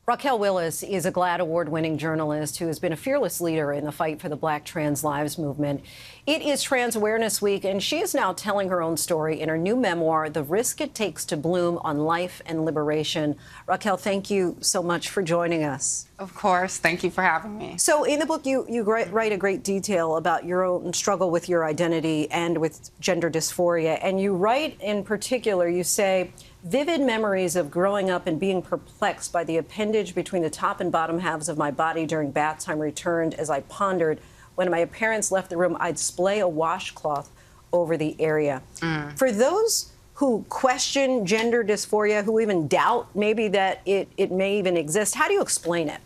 Raquel Willis is a GLAAD award-winning journalist who has been a fearless leader in the fight for the Black trans lives movement. It is Trans Awareness Week, and she is now telling her own story in her new memoir, The Risk It Takes to Bloom on Life and Liberation. Raquel, thank you so much for joining us. Of course. Thank you for having me. So in the book, you write a great detail about your own struggle with your identity and with gender dysphoria. And you write in particular, you say, vivid memories of growing up and being perplexed by the appendage between the top and bottom halves of my body during bath time returned as I pondered. When my parents left the room, I'd splay a washcloth over the area. For those who question gender dysphoria, who even doubt maybe that it may even exist, how do you explain it?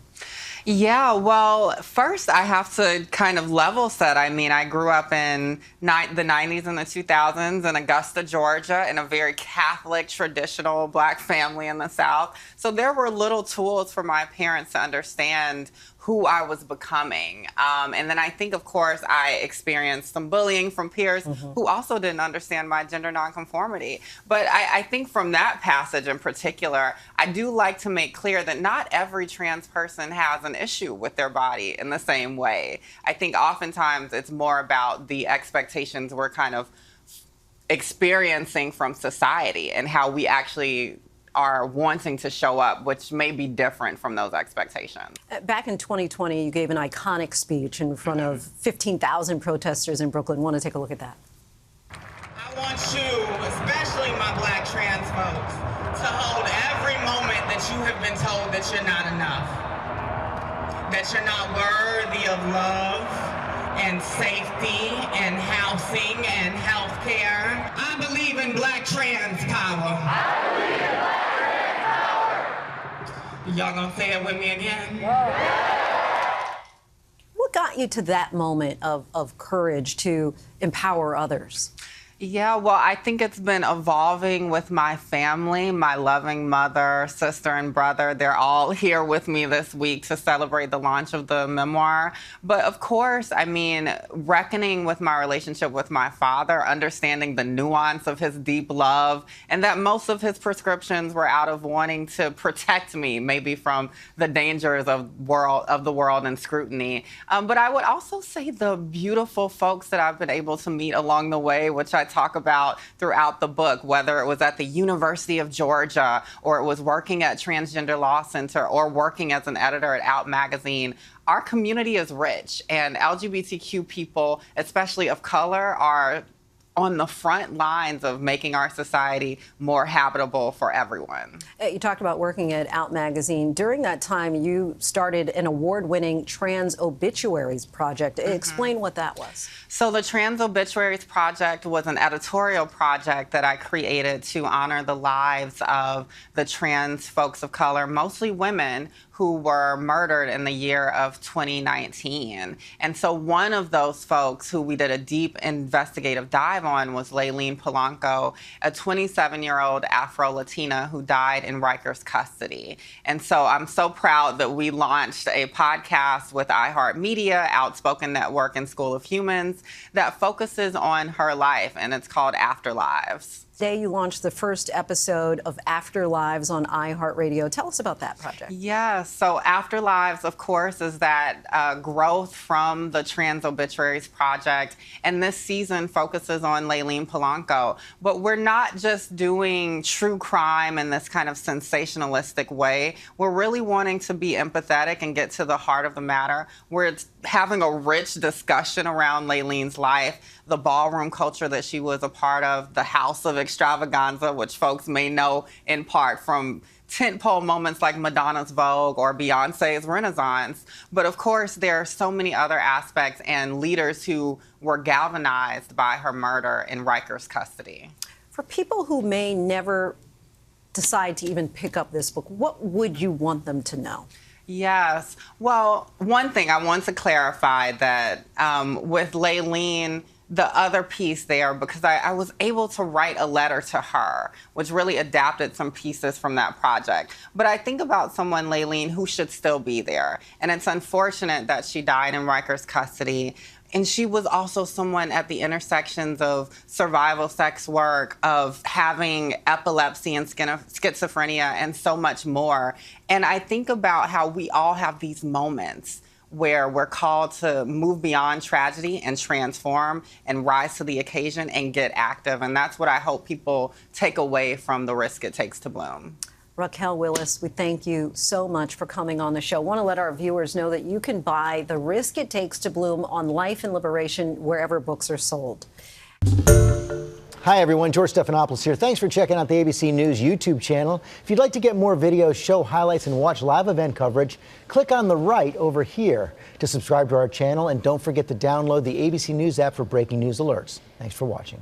Yeah, well, first I have to kind of level set. I mean, I grew up in the 90s and the 2000s in Augusta, Georgia, in a very Catholic, traditional Black family in the South. So there were little tools for my parents to understand who I was becoming. And then I think, of course, I experienced some bullying from peers who also didn't understand my gender nonconformity. But I think from that passage in particular, I do like to make clear that not every trans person has an issue with their body in the same way. I think oftentimes it's more about the expectations we're kind of experiencing from society and how we actually are wanting to show up, which may be different from those expectations. Back in 2020, you gave an iconic speech in front of 15,000 protesters in Brooklyn. Want to take a look at that? I want you, especially my Black trans folks, to hold every moment that you have been told that you're not enough, that you're not worthy of love and safety and housing and health care. I believe in Black trans power. I believe in Black trans power. Y'all gonna say it with me again? What got you to that moment of courage to empower others? Yeah, well, I think it's been evolving with my family, my loving mother, sister, and brother. They're all here with me this week to celebrate the launch of the memoir. But of course, I mean, reckoning with my relationship with my father, understanding the nuance of his deep love, and that most of his prescriptions were out of wanting to protect me, maybe from the dangers of the world and scrutiny. But I would also say the beautiful folks that I've been able to meet along the way, which I talk about throughout the book, whether it was at the University of Georgia or it was working at Transgender Law Center or working as an editor at Out Magazine. Our community is rich, and LGBTQ people, especially of color, are on the front lines of making our society more habitable for everyone. You talked about working at Out Magazine. During that time, you started an award-winning Trans Obituaries Project. Explain what that was. So the Trans Obituaries Project was an editorial project that I created to honor the lives of the trans folks of color, mostly women, who were murdered in the year of 2019. And so one of those folks who we did a deep investigative dive on was Layleen Polanco, a 27-year-old Afro-Latina who died in Rikers custody. And so I'm so proud that we launched a podcast with iHeartMedia, Outspoken Network, and School of Humans that focuses on her life, and it's called Afterlives. Today, you launched the first episode of Afterlives on iHeartRadio. Tell us about that project. Yes. So Afterlives, of course, is that growth from the Trans Obituaries Project. And this season focuses on Layleen Polanco. But we're not just doing true crime in this kind of sensationalistic way. We're really wanting to be empathetic and get to the heart of the matter. We're having a rich discussion around Layleen's life, the ballroom culture that she was a part of, the House of Extravaganza, which folks may know in part from tentpole moments like Madonna's Vogue or Beyonce's Renaissance. But of course, there are so many other aspects and leaders who were galvanized by her murder in Rikers custody. For people who may never decide to even pick up this book, what would you want them to know? Yes. Well, one thing I want to clarify that with Layleen, the other piece there, because I was able to write a letter to her, which really adapted some pieces from that project. But I think about someone, Layleen, who should still be there. And it's unfortunate that she died in Rikers custody. And she was also someone at the intersections of survival sex work, of having epilepsy and schizophrenia, and so much more. And I think about how we all have these moments where we're called to move beyond tragedy and transform and rise to the occasion and get active. And that's what I hope people take away from The Risk It Takes to Bloom. Raquel Willis, we thank you so much for coming on the show. I want to let our viewers know that you can buy The Risk It Takes to Bloom on Life and Liberation wherever books are sold. Hi, everyone. George Stephanopoulos here. Thanks for checking out the ABC News YouTube channel. If you'd like to get more videos, show highlights, and watch live event coverage, click on the right over here to subscribe to our channel. And don't forget to download the ABC News app for breaking news alerts. Thanks for watching.